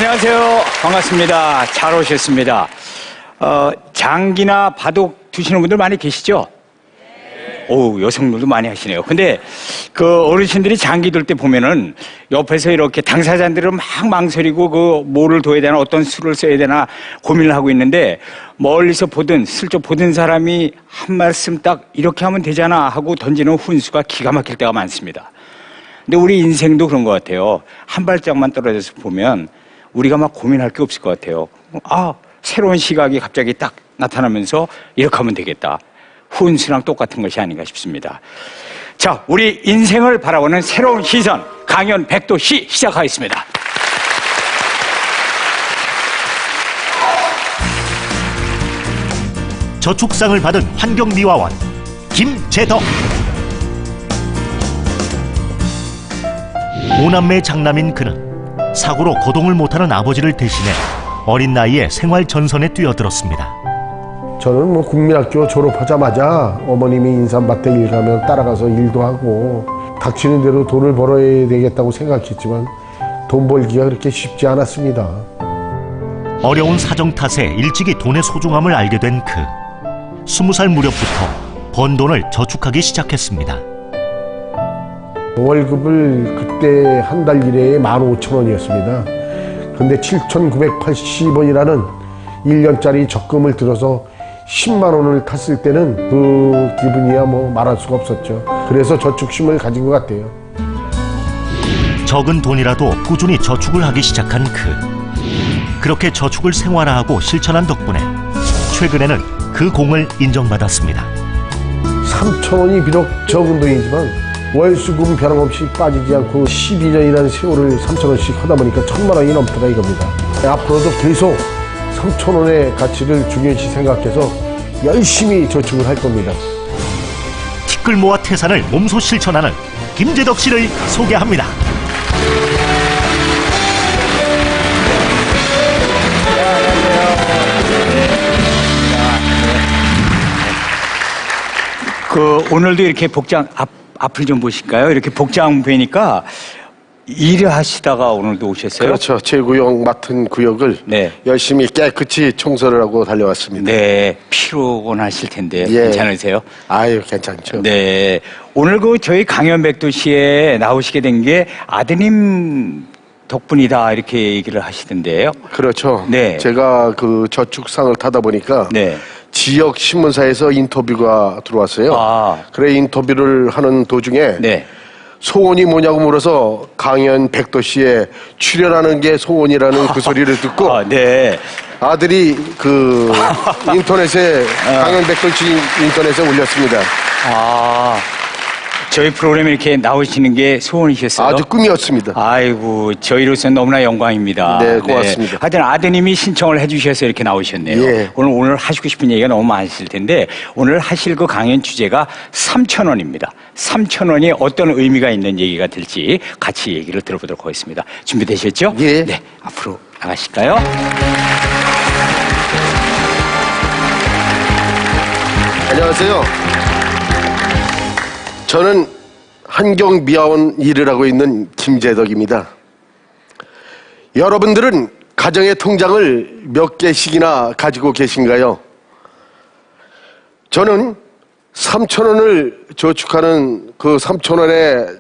안녕하세요. 반갑습니다. 잘 오셨습니다. 장기나 바둑 두시는 분들 많이 계시죠? 오, 여성들도 많이 하시네요. 근데 그 어르신들이 장기 둘 때 보면은 옆에서 이렇게 당사자들은 막 망설이고 그 뭐를 둬야 되나 어떤 수를 써야 되나 고민을 하고 있는데 멀리서 보든 슬쩍 보던 사람이 한 말씀 딱 이렇게 하면 되잖아 하고 던지는 훈수가 기가 막힐 때가 많습니다. 근데 우리 인생도 그런 것 같아요. 한 발짝만 떨어져서 보면 우리가 막 고민할 게 없을 것 같아요. 새로운 시각이 갑자기 딱 나타나면서 이렇게 하면 되겠다. 훈수랑 똑같은 것이 아닌가 싶습니다. 자, 우리 인생을 바라보는 새로운 시선, 강연 백도시 시작하겠습니다. 저축상을 받은 환경미화원 김재덕. 5남매 장남인 그는 사고로 거동을 못하는 아버지를 대신해 어린 나이에 생활 전선에 뛰어들었습니다. 저는 뭐 국민학교 졸업하자마자 어머님이 인삼밭에 일 가면 따라가서 일도 하고 닥치는 대로 돈을 벌어야 되겠다고 생각했지만 돈 벌기가 그렇게 쉽지 않았습니다. 어려운 사정 탓에 일찍이 돈의 소중함을 알게 된 그. 20살 무렵부터 번 돈을 저축하기 시작했습니다. 월급을 그때 한 달 일에 15,000원이었습니다. 근데 7,980원이라는 1년짜리 적금을 들어서 10만 원을 탔을 때는 그 기분이야 뭐 말할 수가 없었죠. 그래서 저축심을 가진 것 같아요. 적은 돈이라도 꾸준히 저축을 하기 시작한 그. 그렇게 저축을 생활화하고 실천한 덕분에 최근에는 그 공을 인정받았습니다. 3,000원이 비록 적은 돈이지만 월수금 변함없이 빠지지 않고 12년이라는 세월을 3,000원씩 하다 보니까 1,000만 원이 넘더라 이겁니다. 앞으로도 계속 3,000원의 가치를 중요시 생각해서 열심히 저축을 할 겁니다. 티끌 모아 태산을 몸소 실천하는 김재덕 씨를 소개합니다. 오늘도 이렇게 복장 앞을 좀 보실까요? 이렇게 복장 뵈니까 일을 하시다가 오늘도 오셨어요? 그렇죠. 제 구역 맡은 구역을 열심히 깨끗이 청소를 하고 달려왔습니다. 네, 피로곤하실 텐데 예. 괜찮으세요? 아유, 괜찮죠. 네, 오늘 저희 강연 백도시에 나오시게 된 게 아드님 덕분이다 이렇게 얘기를 하시던데요. 그렇죠. 네. 제가 그 저축상을 타다 보니까 지역 신문사에서 인터뷰가 들어왔어요. 그래 인터뷰를 하는 도중에 소원이 뭐냐고 물어서 강연 백도시에 출연하는 게 소원이라는 그 소리를 듣고 아들이 그 인터넷에 강연 백도시 인터넷에 올렸습니다. 저희 프로그램에 이렇게 나오시는 게 소원이셨어요? 아주 꿈이었습니다. 아이고, 저희로서는 너무나 영광입니다. 네, 고맙습니다. 하여튼 아드님이 신청을 해주셔서 이렇게 나오셨네요. 예. 오늘 하시고 싶은 얘기가 너무 많으실 텐데 오늘 하실 그 강연 주제가 3,000원입니다. 3,000원이 어떤 의미가 있는 얘기가 될지 같이 얘기를 들어보도록 하겠습니다. 준비되셨죠? 예. 네, 앞으로 나가실까요? 안녕하세요. 저는 환경미화원 일을 하고 있는 김재덕입니다. 여러분들은 가정의 통장을 몇 개씩이나 가지고 계신가요? 저는 3,000원을 저축하는 그 3,000원에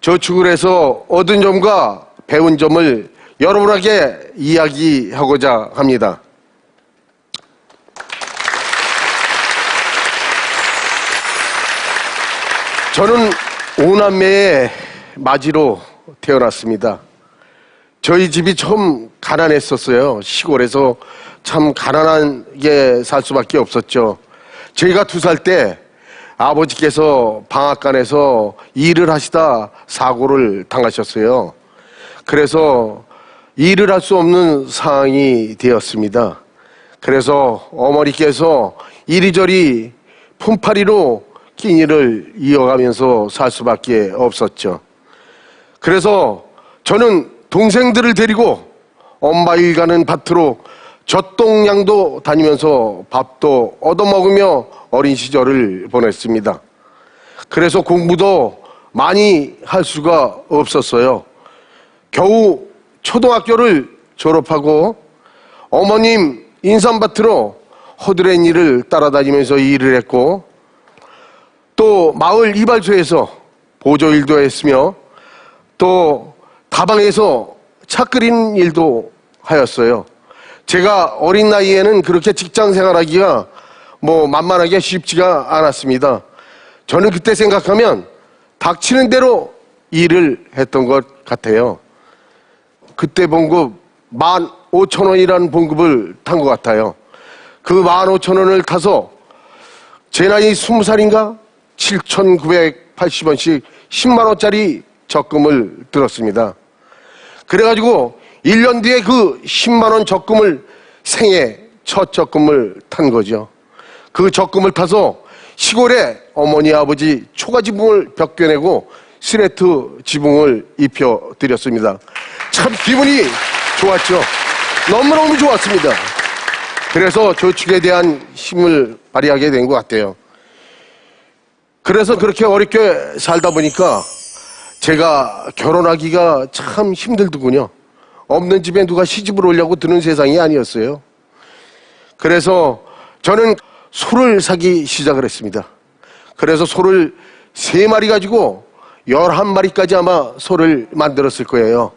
저축을 해서 얻은 점과 배운 점을 여러분에게 이야기하고자 합니다. 저는 5남매의 맞이로 태어났습니다. 저희 집이 참 가난했었어요. 시골에서 참 가난하게 살 수밖에 없었죠. 저희가 2살 때 아버지께서 방앗간에서 일을 하시다 사고를 당하셨어요. 그래서 일을 할 수 없는 상황이 되었습니다. 그래서 어머니께서 이리저리 품팔이로 끼니를 이어가면서 살 수밖에 없었죠. 그래서 저는 동생들을 데리고 엄마 일 가는 밭으로 젖동량도 다니면서 밥도 얻어먹으며 어린 시절을 보냈습니다. 그래서 공부도 많이 할 수가 없었어요. 겨우 초등학교를 졸업하고 어머님 인삼밭으로 허드렛 일을 따라다니면서 일을 했고 또 마을 이발소에서 보조일도 했으며 또 다방에서 차 끓이는 일도 하였어요. 제가 어린 나이에는 그렇게 직장 생활하기가 만만하게 쉽지가 않았습니다. 저는 그때 생각하면 닥치는 대로 일을 했던 것 같아요. 그때 봉급 15,000원이라는 봉급을 탄 것 같아요. 그 15,000원을 타서 제 나이 20살인가 7,980원씩 10만원짜리 적금을 들었습니다. 그래가지고 1년 뒤에 그 10만원 적금을 생애 첫 적금을 탄 거죠. 그 적금을 타서 시골에 어머니 아버지 초가 지붕을 벗겨내고 스레트 지붕을 입혀드렸습니다. 참 기분이 좋았죠. 너무너무 좋았습니다. 그래서 저축에 대한 힘을 발휘하게 된 것 같아요. 그래서 그렇게 어렵게 살다 보니까 제가 결혼하기가 참 힘들더군요. 없는 집에 누가 시집을 오려고 드는 세상이 아니었어요. 그래서 저는 소를 사기 시작을 했습니다. 그래서 소를 3마리 가지고 11마리까지 아마 소를 만들었을 거예요.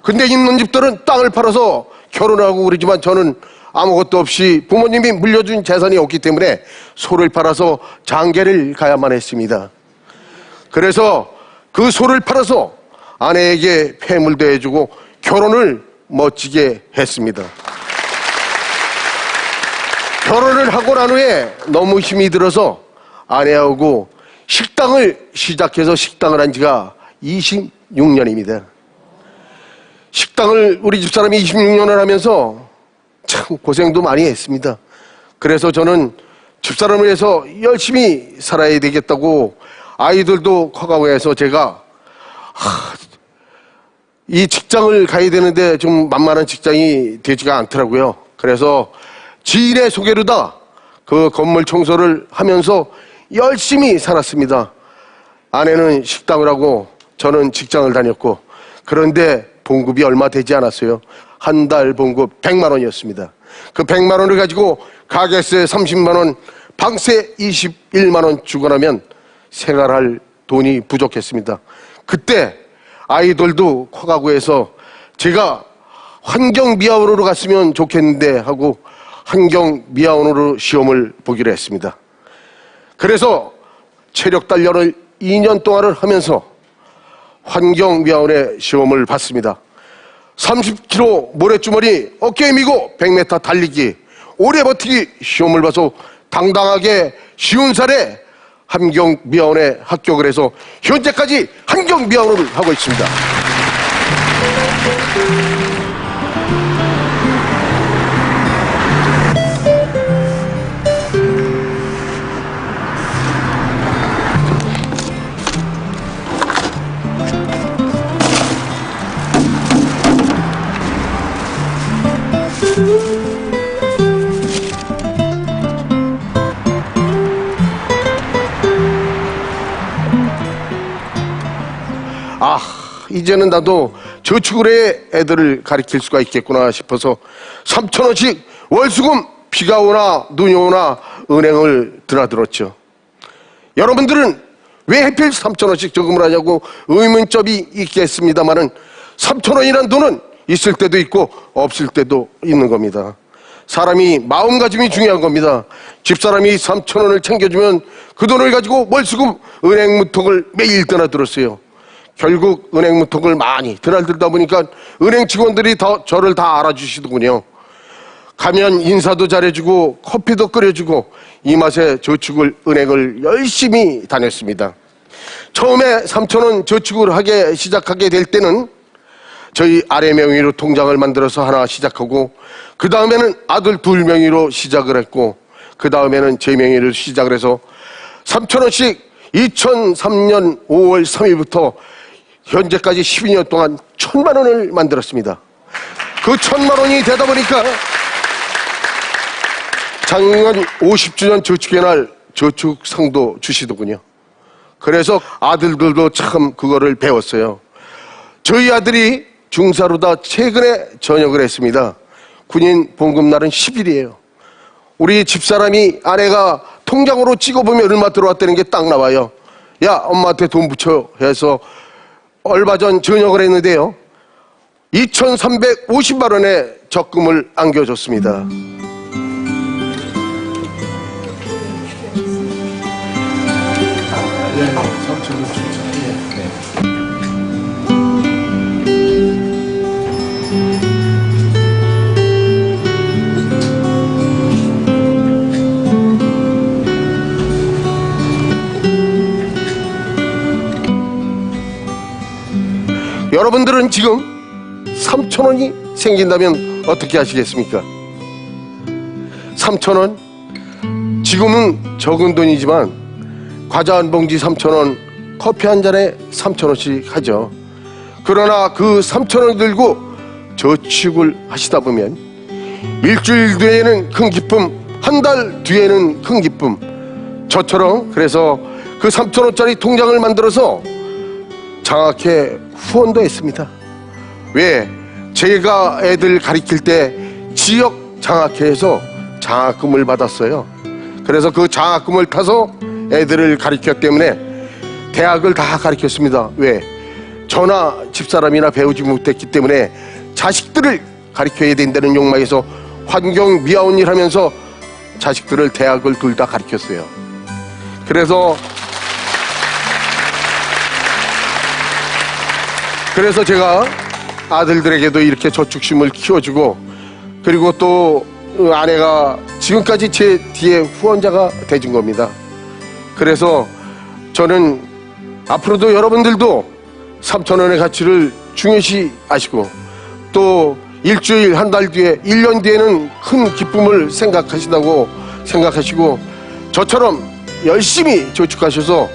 근데 있는 집들은 땅을 팔아서 결혼하고 그러지만 저는 아무것도 없이 부모님이 물려준 재산이 없기 때문에 소를 팔아서 장계를 가야만 했습니다. 그래서 그 소를 팔아서 아내에게 폐물도 해주고 결혼을 멋지게 했습니다. 결혼을 하고 난 후에 너무 힘이 들어서 아내하고 식당을 시작해서 식당을 한 지가 26년입니다. 식당을 우리 집사람이 26년을 하면서 참 고생도 많이 했습니다. 그래서 저는 집사람을 위해서 열심히 살아야 되겠다고 아이들도 커가고 해서 제가 이 직장을 가야 되는데 좀 만만한 직장이 되지가 않더라고요. 그래서 지인의 소개로다 그 건물 청소를 하면서 열심히 살았습니다. 아내는 식당을 하고 저는 직장을 다녔고 그런데 봉급이 얼마 되지 않았어요. 한 달 봉급 100만 원이었습니다. 그 100만 원을 가지고 가게세 30만 원, 방세 21만 원 주고 나면 생활할 돈이 부족했습니다. 그때 아이들도 커가고 해서 제가 환경미화원으로 갔으면 좋겠는데 하고 환경미화원으로 시험을 보기로 했습니다. 그래서 체력 단련을 2년 동안을 하면서 환경미화원의 시험을 봤습니다. 30kg 모래주머니 어깨에 미고 100m 달리기 오래 버티기 시험을 봐서 당당하게 50살에 환경미화원에 합격을 해서 현재까지 환경미화원을 하고 있습니다. 이제는 나도 저축을 해 애들을 가르칠 수가 있겠구나 싶어서 3,000원씩 월수금 비가 오나 눈이 오나 은행을 드나들었죠. 여러분들은 왜 하필 3,000원씩 저금을 하냐고 의문점이 있겠습니다만은 3,000원이란 돈은 있을 때도 있고 없을 때도 있는 겁니다. 사람이 마음가짐이 중요한 겁니다. 집사람이 3,000원을 챙겨주면 그 돈을 가지고 월수금 은행 무통을 매일 드나들었어요. 결국 은행 무통을 많이 드나들다 보니까 은행 직원들이 저를 다 알아주시더군요. 가면 인사도 잘해주고 커피도 끓여주고 이 맛에 저축을 은행을 열심히 다녔습니다. 처음에 3,000원 저축을 시작하게 될 때는 저희 아내 명의로 통장을 만들어서 하나 시작하고 그 다음에는 아들 2명의로 시작을 했고 그 다음에는 제 명의로 시작을 해서 3,000원씩 2003년 5월 3일부터 현재까지 12년 동안 1,000만 원을 만들었습니다. 그 1,000만 원이 되다 보니까 작년 50주년 저축의 날 저축상도 주시더군요. 그래서 아들들도 참 그거를 배웠어요. 저희 아들이 중사로다 최근에 전역을 했습니다. 군인 봉급날은 10일이에요. 우리 집사람이 아내가 통장으로 찍어보면 얼마 들어왔다는 게 딱 나와요. 야, 엄마한테 돈 붙여 해서 얼마 전 전역을 했는데요. 2,350만 원의 적금을 안겨줬습니다. 여러분들은 지금 3,000원이 생긴다면 어떻게 하시겠습니까? 3,000원? 지금은 적은 돈이지만 과자 한 봉지 3,000원, 커피 한 잔에 3,000원씩 하죠. 그러나 그 3,000원 들고 저축을 하시다 보면 일주일 뒤에는 큰 기쁨, 한 달 뒤에는 큰 기쁨. 저처럼 그래서 그 3,000원짜리 통장을 만들어서 장학회 후원도 했습니다. 왜? 제가 애들 가르칠 때 지역 장학회에서 장학금을 받았어요. 그래서 그 장학금을 타서 애들을 가르쳤기 때문에 대학을 다 가르쳤습니다. 왜? 저나 집사람이나 배우지 못했기 때문에 자식들을 가르쳐야 된다는 욕망에서 환경 미화원 일 하면서 자식들을 대학을 둘 다 가르쳤어요. 그래서 제가 아들들에게도 이렇게 저축심을 키워주고, 그리고 또 아내가 지금까지 제 뒤에 후원자가 돼준 겁니다. 그래서 저는 앞으로도 여러분들도 3,000원의 가치를 중요시 아시고, 또 일주일, 한 달 뒤에, 1년 뒤에는 큰 기쁨을 생각하신다고 생각하시고, 저처럼 열심히 저축하셔서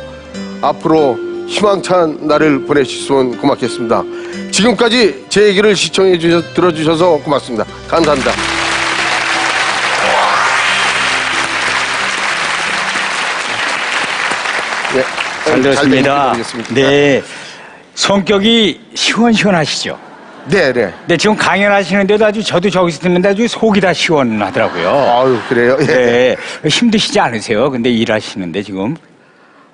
앞으로 희망찬 날을 보내주시면 고맙겠습니다. 지금까지 제 얘기를 시청해 들어주셔서 고맙습니다. 감사합니다. 네, 잘 들었습니다. 네, 성격이 시원시원하시죠? 네. 네, 지금 강연하시는데도 아주 저도 저기서 듣는데 아주 속이 다 시원하더라고요. 아유, 그래요? 예. 네, 힘드시지 않으세요? 근데 일하시는데 지금?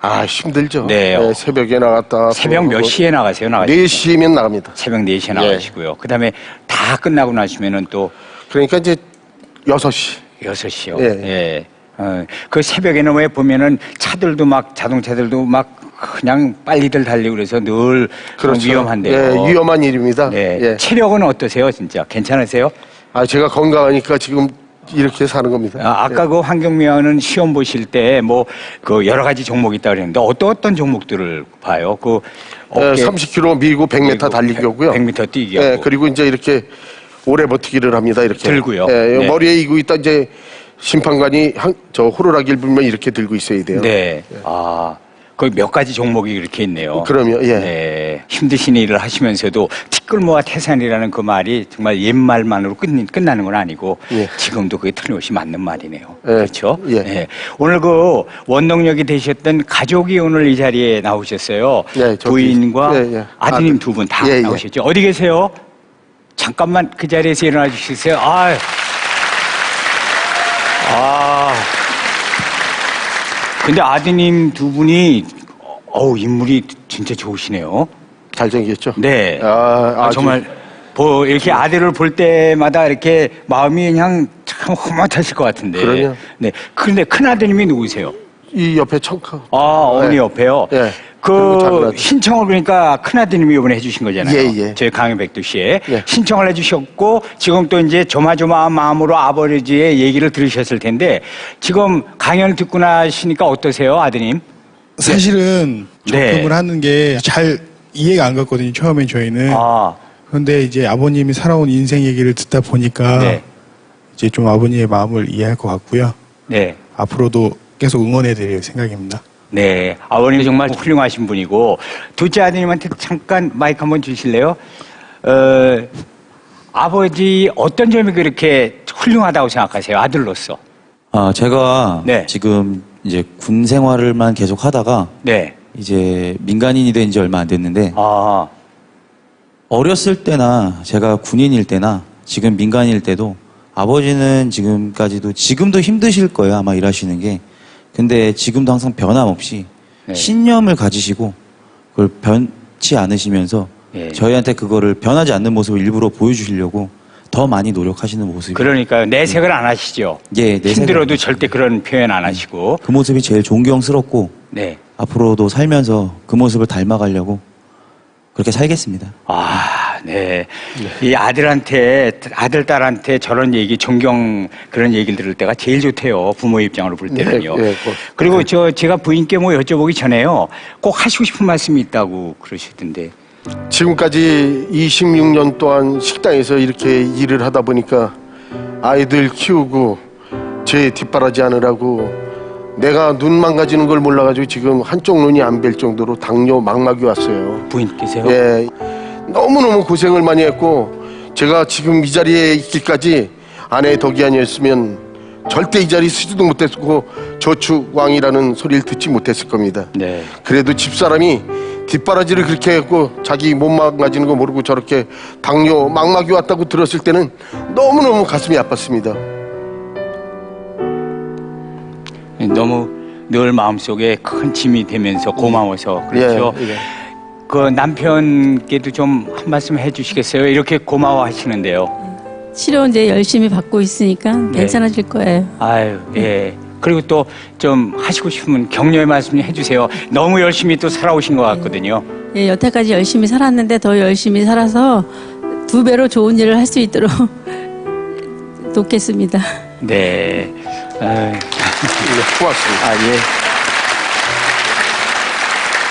아, 힘들죠. 네. 네, 새벽에 나갔다. 새벽 몇 시에 나가세요? 4시면 나갑니다. 새벽 4시에 나가시고요. 그 다음에 다 끝나고 나시면은 또. 그러니까 이제 6시. 6시요. 예. 예. 그 새벽에는 왜 보면은 차들도 막, 자동차들도 막 그냥 빨리들 달리고 그래서 늘 그렇죠. 위험한데요. 예, 위험한 일입니다. 네. 예. 체력은 어떠세요, 진짜? 괜찮으세요? 아, 제가 건강하니까 지금 이렇게 사는 겁니다. 아까 그 환경미화는 시험 보실 때 뭐 그 여러 가지 종목이 있다고 그랬는데 어떤 종목들을 봐요? 그 예, 30km 밀고 100m 달리기고요. 100m 뛰기. 예, 그리고 이제 이렇게 오래 버티기를 합니다. 이렇게 들고요. 예, 네. 머리에 이고 있다 이제 심판관이 저 호루라기를 불면 이렇게 들고 있어야 돼요. 네. 아, 그 몇 가지 종목이 이렇게 있네요. 그럼요. 예. 네. 힘드신 일을 하시면서도 티끌모아 태산이라는 그 말이 정말 옛말만으로 끝나는 건 아니고 예. 지금도 그게 틀림없이 맞는 말이네요. 예. 그렇죠? 예. 네. 오늘 그 원동력이 되셨던 가족이 오늘 이 자리에 나오셨어요. 예, 저기, 부인과 예, 예. 아드님 두 분 다 예, 예. 나오셨죠. 어디 계세요? 잠깐만 그 자리에서 일어나 주시세요. 근데 아드님 두 분이 인물이 진짜 좋으시네요. 잘생겼죠? 네. 아주 정말 이렇게 아들을 볼 때마다 이렇게 마음이 그냥 참 흐뭇하실 것 같은데. 그럼요. 네. 그런데 큰 아드님이 누구세요? 이 옆에 청카. 어머니 네. 옆에요. 예. 그리고 작은 그 아들. 신청을 그러니까 큰 아드님이 이번에 해주신 거잖아요. 예. 저희 강현백도 씨에 예. 신청을 해주셨고 지금 또 이제 조마조마한 마음으로 아버지의 얘기를 들으셨을 텐데 지금 강연을 듣고 나시니까 어떠세요, 아드님? 사실은 네. 적금을 하는 게 잘 이해가 안 갔거든요. 처음엔 저희는. 그런데 이제 아버님이 살아온 인생 얘기를 듣다 보니까 네. 이제 좀 아버님의 마음을 이해할 것 같고요. 네. 앞으로도 계속 응원해드릴 생각입니다. 네, 아버님 정말 훌륭하신 분이고 둘째 아드님한테 잠깐 마이크 한번 주실래요? 아버지 어떤 점이 그렇게 훌륭하다고 생각하세요, 아들로서? 제가 네. 지금 이제 군 생활을만 계속 하다가 네. 이제 민간인이 된 지 얼마 안 됐는데 어렸을 때나 제가 군인일 때나 지금 민간일 때도 아버지는 지금도 힘드실 거예요. 아마 일하시는 게. 근데 지금도 항상 변함없이 네. 신념을 가지시고 그걸 변치 않으시면서 예. 저희한테 그거를 변하지 않는 모습을 일부러 보여주시려고 더 많이 노력하시는 모습이. 그러니까요. 내색을 안 하시죠. 예, 내색을 힘들어도 안 절대 그런 표현 안 하시고. 그 모습이 제일 존경스럽고 네. 앞으로도 살면서 그 모습을 닮아가려고 그렇게 살겠습니다. 아, 네. 이 아들한테, 아들, 딸한테 저런 얘기, 존경 그런 얘기를 들을 때가 제일 좋대요. 부모 입장으로 볼 때는요. 그리고 제가 부인께 뭐 여쭤보기 전에요. 꼭 하시고 싶은 말씀이 있다고 그러시던데. 지금까지 26년 동안 식당에서 이렇게 일을 하다 보니까 아이들 키우고 제 뒷바라지 하느라고 내가 눈 망가지는 걸 몰라가지고 지금 한쪽 눈이 안 뵐 정도로 당뇨 망막이 왔어요. 부인께서요? 예, 너무너무 고생을 많이 했고 제가 지금 이 자리에 있기까지 아내의 덕이 아니었으면 절대 이 자리에 서지도 못했고 저축왕이라는 소리를 듣지 못했을 겁니다. 네. 그래도 집사람이 뒷바라지를 그렇게 했고 자기 몸 망가지는 거 모르고 저렇게 당뇨 망막이 왔다고 들었을 때는 너무너무 가슴이 아팠습니다. 너무 늘 마음속에 큰 짐이 되면서 고마워서 그렇죠. 예. 그 남편께도 좀 한 말씀 해주시겠어요? 이렇게 고마워하시는데요. 치료 이제 열심히 받고 있으니까 네. 괜찮아질 거예요. 아유, 예. 그리고 또 좀 하시고 싶으면 격려의 말씀 해주세요. 너무 열심히 또 살아오신 것 같거든요. 예, 여태까지 열심히 살았는데 더 열심히 살아서 2배로 좋은 일을 할 수 있도록 돕겠습니다. 네. 고맙습니다. 아, 예.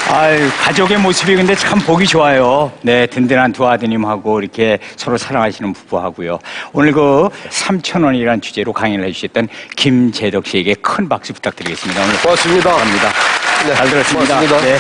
아유, 가족의 모습이 근데 참 보기 좋아요. 네, 든든한 두 아드님하고 이렇게 서로 사랑하시는 부부하고요. 오늘 그 3,000원이라는 주제로 강연을 해주셨던 김재덕 씨에게 큰 박수 부탁드리겠습니다. 오늘 고맙습니다. 감사합니다. 네, 잘 들었습니다. 고맙습니다. 네. 네.